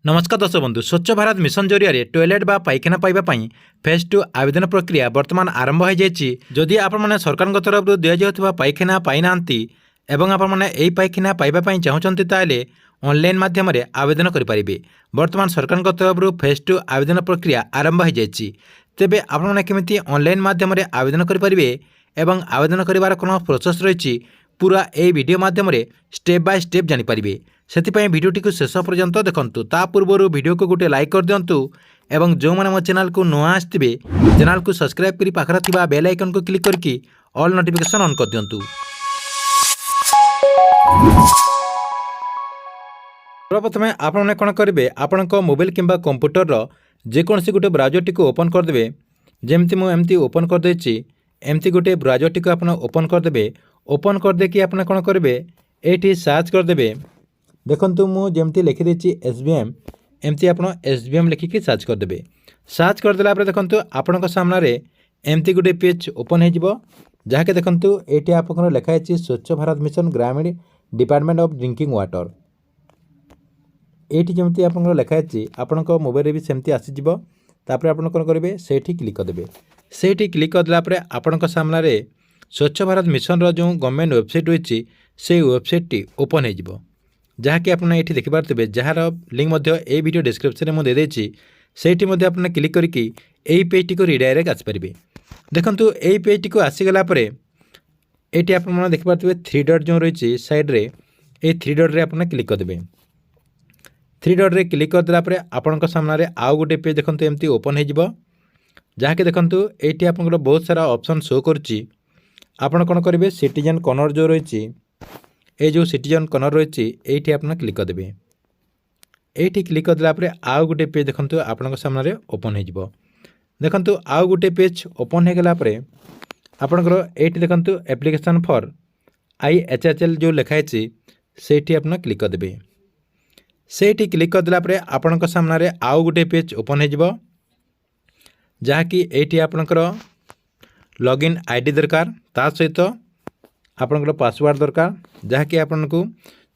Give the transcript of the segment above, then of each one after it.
नमस्कार दर्शक बंधु स्वच्छ भारत मिशन जरिया टॉयलेट बा पायखाना पाइबा फेज 2 आवेदन प्रक्रिया वर्तमान आरंभ हो जाएगी। जदि आपण सरकार तरफ दि जाऊँ पायखाना पाई ना एवं आपण यही पायखाना पाइबा चाहूँगी ताले ऑनलाइन माध्यम आवेदन करेंगे। वर्तमान सरकार तरफ फेज 2 आवेदन प्रक्रिया आरंभ हो जाएगी। तेबे आपण केमिति ऑनलाइन माध्यम आवेदन करेंगे एवं आवेदन कर कौन प्रोसेस रही पूरा यही वीडियो माध्यम स्टेप बाय स्टेप जानीपारे। से भिडियोटी को शेष पर्यंत देखंतु। ता पूर्व वीडियो को गोटे लाइक कर दिंतु एवं जो मैंने मो चैनल को नुआ आसथिबे चैनल को सब्सक्राइब करी पाखरा थिबा बेल आइकन को क्लिक करके ऑल नोटिफिकेशन ऑन कर दिंतु। सर्वप्रथमे आपने कौन करेंगे आपण मोबाइल किंबा कंप्यूटर जेकोसी गोटे ब्राउजर टी ओपन करदे। जमती मुझे ओपन करदे एमती गोटे ब्राउजर टी आप ओपन करदे। ओपन करदे कि आप कौन करेंगे ये सर्च करदे। देखंतु मु जेमती लिखिदे SBM एमती आप SBM लिखिकी सर्च करदे। सर्च करदेला देखंतु आपनक सामने एमती गोटे पेज ओपन हो जहाँके देखंतु ये आप लिखाई स्वच्छ भारत मिशन ग्रामीण डिपार्टमेंट ऑफ ड्रिंकिंग वाटर। ये जमी आप लिखाई आपण मोबाइल भी सेमती आसीज। तापर आप कौन करेंगे से क्लिक करदे। से क्लिक करदेला आपण सामने स्वच्छ भारत मिशन जो गवर्नमेंट वेबसाइट रही से वेबसाइट टी ओपन हो जहाँकि आपने ये देखिपारे जार लिंक ये वीडियो डिस्क्रिप्शन में देदेछि से आपने क्लिक करके यही पेज टी को रिडायरेक्ट आसपारे। देखंतु यही पेज टी को आसीगला ये आप देखिपारे 3 डॉट जो रही साइड रे ये 3 डॉट रे आपने क्लिक करदे। 3 डॉट रे क्लिक करदेला आपण सामने आउ गोटे पेज देखंतु एमती ओपन हो जहाँकि देखंतु ये आप बहुत सारा ऑप्शन शो करुच्ची। आपण कौन करेंगे सिटीजन कॉर्नर जो रही ये जो सिटीजन कॉर्नर रही ये आप क्लिक करदे। ये क्लिक करदेला आउ गोटे पेज देखंतु आपण सामने ओपन हो। देखंतु आउ गोटे पेज ओपन हो गला आपणकर ये देखंतु एप्लिकेशन फॉर IHHL जो लिखाई से आप क्लिक करदे। से क्लिक करदेला आपण सामने आउ गोटे पेज ओपन हो जहाँकि ये आपणकर लॉगिन आईडी दरकार ता सहित आपणकर पासवर्ड दरकार जहाँकि आपन को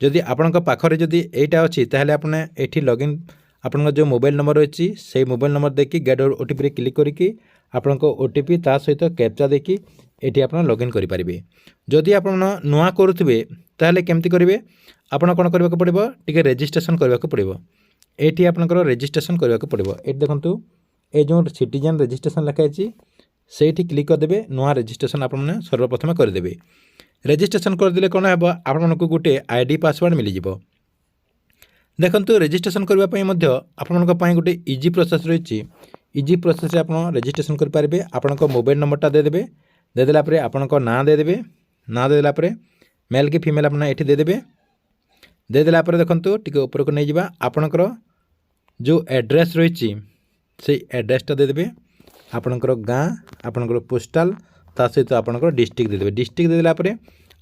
जदि आपण पाखरे जदि एटा अच्छी ताहले आपने एठी लॉगिन आपन जो मोबाइल नंबर रही से मोबाइल नंबर देखिए गेट OTP रे क्लिक करके आपन को OTP ता सहित कैप्चा देखिए एठी आपन लॉगिन करि परिबे। जदि आपन नुआ करूथिबे ताहले केमती करिवे आपन कोन करबा को पड़िबो टिके रजिस्ट्रेशन करबा को पड़िबो। एठी आपनकर रजिस्ट्रेशन करबा को पड़िबो। एठी देखंतु ए जो सिटीजन रजिस्ट्रेशन लिखाई से क्लिक करदे। नुआ रजिस्ट्रेशन आपने सर्वप्रथम करदे। रजिस्ट्रेशन करदे कौन है आपको गोटे आईडी पासवर्ड मिल जाव। देखंतु रजिस्ट्रेशन करने आपण गोटे इजी प्रोसेस रही। इजी प्रोसेस आप रजिस्ट्रेशन करेंगे। आपण मोबाइल नंबरटा देदेवे। देदेला आपण ना देदेवे। ना देदेला मेल कि फीमेल अपना ये देदेवे। देदेला देखंतु टिके ऊपर को नहीं जावा आपणकर जो एड्रेस रही से एड्रेसटा देदेवे। आपणकर गाँ आपणकर पोस्टाल ता सहित आपणकर डिस्ट्रिक्ट देदेवे। डिस्ट्रिक्ट देदेला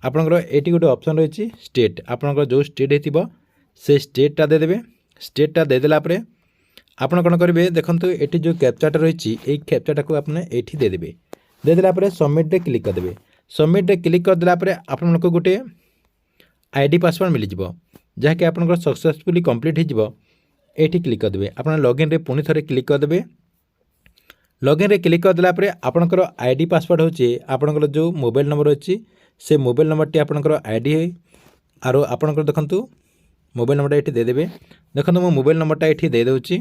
आपणकर एटी गोटे ऑप्शन रही स्टेट आपणकर जो स्टेट होइतिबो से स्टेटटा देदेवे। स्टेटटा देदेला आपण कौन करेंगे देखंतु एटी जो कैप्चाटा रही ये कैप्चाटा को आपने एठी देदेवे। देदेला सबमिट रे क्लिक करदेवे। सबमिट रे क्लिक करदेला आपनको गोटे आईडी पासवर्ड मिल जाव जहाँकि आपणकर सक्सेसफुली कंप्लीट हो। एठी क्लिक करदेवे। आपन लॉगिन रे पुणी थरे क्लिक करदेवे। लॉगिन रे क्लिक करदेला आपणकर आईडी पासवर्ड होची आपणकर जो मोबाइल नंबर अच्छी से मोबाइल नंबर टी आपणकर आईडी है आरो आपणकर देखंतु मोबाइल नंबरटा एठी दे देबे। देखंतु मो मोबाइल नंबरटा एठी दे देउची।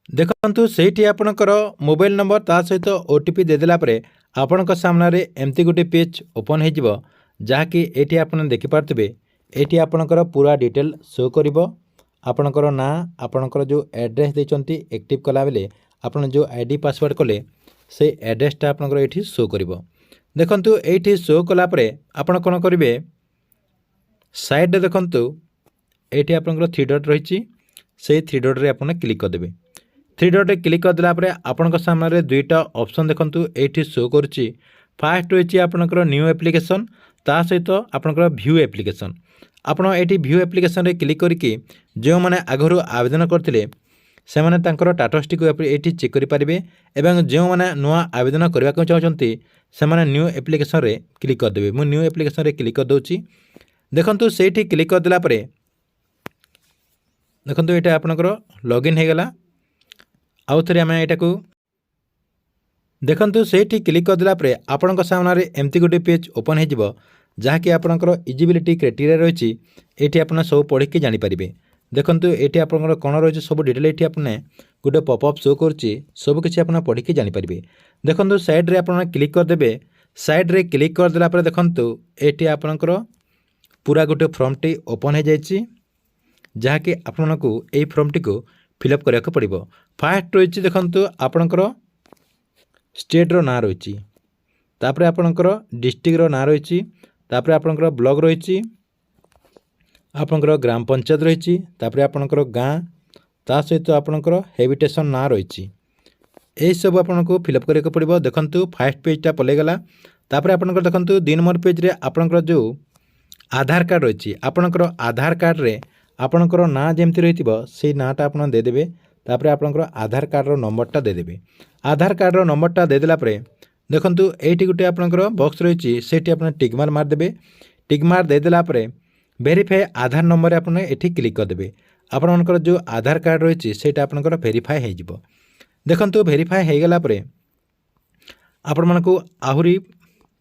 देखंतु सेठी आपणकर मोबाइल नंबर ता सहित OTP दे देला आपणकर सामने एमती गोटे पेज ओपन हो जिवो जहाँकि एठी आपण देखि पारथिबे। एठी आपणकर पूरा डिटेल शो करिवो। आपणकर ना आपणकर जो एड्रेस देचंती एक्टिव कला बेले आपण जो आईडी पासवर्ड कले से एड्रेसटा आपणकर एठी शो करिवो। देखंतु एठी शो कला आपण कोन करिवे साइड रे देखंतु एठी आपणकर 3 डॉट रही से 3 डॉट रे आपण क्लिक कर देबे। 3 डॉट रे क्लिक कर देला आपणकर सामने दुईटा ऑप्शन देखंतु एठी शो करची। फर्स्ट रही आपणकर न्यू एप्लिकेशन ता सहित आपणकर व्यू एप्लिकेशन। आपण एटी व्यू एप्लिकेशन रे क्लिक करके जो मैंने आगु आवेदन करते से मैंने टाटस टी ये चेक करेंगे एवं जो मैंने नुआ आवेदन करने को चाहते से मैंने न्यू एप्लिकेशन रे क्लिक करदे। मु न्यू एप्लिकेशन रे क्लिक कर दूची। देखंतु सेठी क्लिक कर देला परे देखंतु एटा आपनकर लॉगिन हे गला। आउ थरे आमे एटा को देखंतु सेठी क्लिक कर देला परे आपनकर सामने रे एम्ति गोटे पेज ओपन हे जिवो जहा कि आपनकर इजिबिलिटी क्राइटेरिया रहिछि। एठी आपन सब पढि के जानि परिबे। देखंतु एठी आपनकर कोन रहिछि सब डिटेल एठी आपने गोटे पॉपअप शो करछि। सब किछि आपन पढि के जानि परिबे। देखंतु साइड रे आपन क्लिक कर देबे। साइड रे क्लिक कर देला परे देखंतु एठी आपनकर पूरा गोटे फॉर्म टी ओपन हे जाइछि जहा कि आपनको एई फॉर्म टी को फिलअप करैक पड़िबो। फास्ट रहिछि देखंतु आपनकर स्टेट रो ना रहिछि, तापरे आपनकर डिस्ट्रिक्ट रो ना रहिछि, तापरे आपनकर ब्लॉक रहिछि, आपनकर ग्राम पंचायत रहिछि, तापरे आपनकर गाँ, ता सहित आपनकर हैबिटेशन ना रहिछि। एई सब आपनको फिलअप करैक पड़िबो। देखंतु फर्स्ट पेजटा पले गला। तापरे आपनकर देखंतु 2 नंबर पेज रे आपनकर जो आधार कार्ड रहिछि, आपनकर आधार कार्ड रे आपनकर ना जेमति रहितिबो सेई नाटा आपन दे देबे। तापरे आपनकर आधार कार्ड रो नंबरटा दे देबे। आधार कार्ड रो नंबरटा दे देला परे देखंतु एठी गुटे आपनकर बॉक्स रहिछि, सेठी आपन टिक मार मार देबे। टिक मार दे देला परे वेरीफाई आधार नंबर आपन एठी क्लिक कर देबे। आपनकर जो आधार कार्ड रहिछि सेटा आपनकर वेरीफाई हे जिवो। देखंतु वेरीफाई हे गला परे आपण मानको आहुरी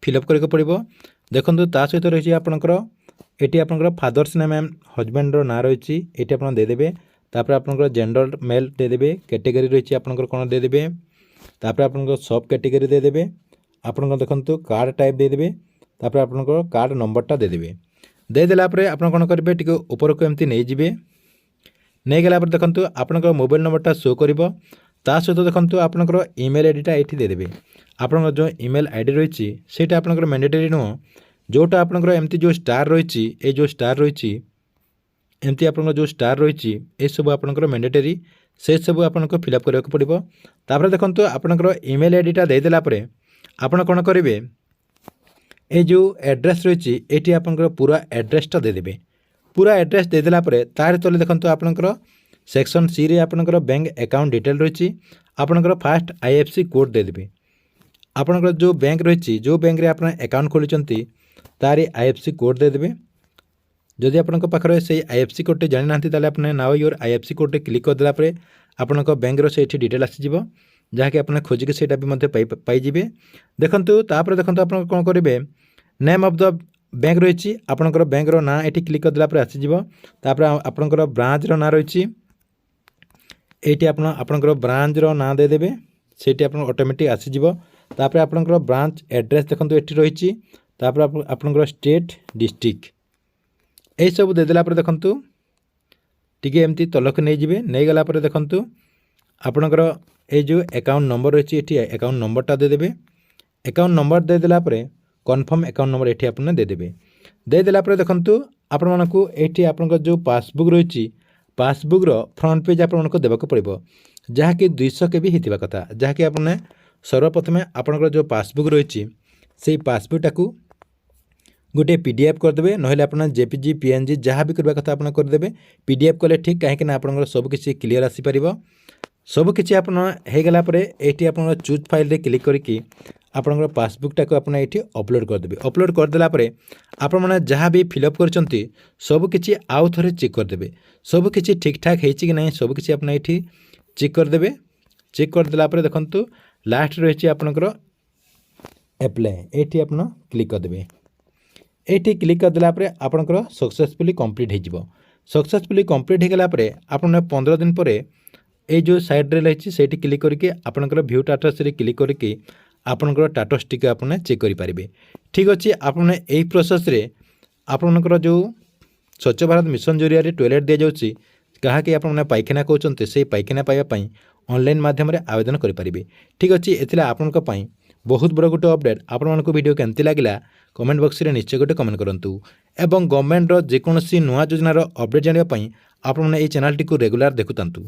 फिलअप करके पड़िबो। देखंतु ता सहित रहिछि आपनकर एटी आपनकर फादर्स नेम एंड हस्बैंड रो ना रहिछि, एटी आपन दे देबे। तापर आपनकर जेंडर मेल दे देबे। कैटेगरी रहिछि आपनकर कोन दे देबे। तापर आपनकर सब कैटेगरी दे देबे। आपनकर देखंतु कार्ड टाइप दे देबे। तापर आपनकर कार्ड नंबरटा दे देबे। दे देला परे आपन कोन करबे टिके ऊपर को एम्ति नै जिबे। नै गेला पर देखंतु आपनकर मोबाइल नंबरटा शो करिवो। ता सहित देखंतु आपनकर ईमेल आईडीटा एठी दे देबे। आपनकर जो ईमेल आईडी रहिछि सेटा आपनकर मैंडेटरी नो, जोटा आपनकर एम्ति जो स्टार रहिछि, ए जो स्टार रहिछि एम्ति आपनकर जो स्टार रहिछि ए सब आपनकर मैंडेटरी, से सब आपनको फिलअप करैक पड़िबो। तापर देखंतु आपनकर ईमेल आईडीटा दे देला परे आपन कोन करिवे ए जो एड्रेस रहिछि एठी आपनकर पूरा एड्रेसटा दे देबे। पूरा एड्रेस दे देला परे तार तले देखंतु आपनकर सेक्शन सी रे आपनकर बैंक अकाउंट डिटेल रहिछि। आपनकर फास्ट आईएफसी कोड दे देबे। आपनकर जो बैंक रहिछि, जो बैंक रे आपन अकाउंट खोलिचंती तारी आईएफसी कोड दे देबे। जदि आपनकर पाखरे से आईएफसी कोड टे जानि नांती ताले आपने नाउ योर आईएफसी कोड टे क्लिक कर देला परे आपनकर बैंक रो सेठी डिटेल आसी जिवो, जहा कि आपन खोजि के सेटा भी मध्ये पाई जिबे। देखंतु तापर देखंतु आपन कोन करिवे नेम ऑफ द बैंक रहिछि, आपनकर बैंक रो ना एठी क्लिक कर देला परे आसी जिवो। तापर आपनकर ब्रांच रो ना रहिछि, एठी आपनकर ब्रांच रो ना दे देबे। सेठी आपन ऑटोमेटिक आसी जिवो। तापर आपनकर ब्रांच एड्रेस देखंतु एठी रहिछि। तापर आपनकर स्टेट डिस्ट्रिक्ट ए सब दे देला परे देखंतु टिके एम्ति तलक नै जिबे। नै गला परे देखंतु आपनकर ए जो अकाउंट नंबर रहिछि एठी अकाउंट नंबरटा दे देबे। अकाउंट नंबर दे देला परे कन्फर्म अकाउंट नंबर एठी आपन दे देबे। दे देला परे देखंतु आपन मानकु एठी आपनकर जो पासबुक रहिछि पासबुक रो फ्रंट पेज आपन मानकु देबाक पड़िबो, जहा कि 200 केबी हितिबा कथा। जहा कि आपने सर्वप्रथमे आपनकर जो पासबुक रहिछि सेई पासबुक टाकू गोटे पीडीएफ कर देबे, नहले आपन जेपीजी पीएनजी जहाँ भी करबा कथा आपन कर देबे। पीडीएफ कले ठीक काहे ना आपनकर सब किछि क्लियर आसी परिबो। सब किछि आपन हे गेला परे एठी आपन चूज फाइल रे क्लिक करिकि आपनकर पासबुक टाको आपन एठी अपलोड कर देबे। अपलोड कर देला परे आपन माने जहाँ भी फिलअप करचंती सब किछि आउ थरे चेक कर देबे। सब किछि ठीक ठाक हेछि कि नै सब किछि आपन एठी चेक कर देबे। चेक कर देला परे देखंतु लास्ट रहिछि आपनकर अप्लाई, एठी आपन क्लिक कर देबे। एठी क्लिक कर देला परे आपनकर सक्सेसफुली कंप्लीट हे जिवो। सक्सेसफुली कंप्लीट हे गेला परे आपन 15 दिन परे ए जो साइड रे रहिछि सेठी क्लिक करके आपनकर व्यू स्टेटस रे क्लिक करके आपनकर स्टेटस टिके आपन चेक करि परिबे। ठीक अछि, आपन एई प्रोसेस रे आपनकर जो स्वच्छ भारत मिशन जरिया रे टॉयलेट दिया जाउछि कहा कि आपन पाइखाना कहउचंते से पाइखाना पाइबा पई ऑनलाइन माध्यम रे आवेदन करि परिबे। ठीक अछि, एथिला आपनक पई बहुत बड़ गोटे अपडेट। आपण मानको वीडियो केमति लागिला कमेंट बॉक्स रे निश्चय गोटे कमेंट करंतु। एवं गवर्नमेंट रो जे कोनोसी नुवा योजना रो अपडेट जानिबा पई आपण माने ए चैनल टी को रेगुलर देखुतंतु।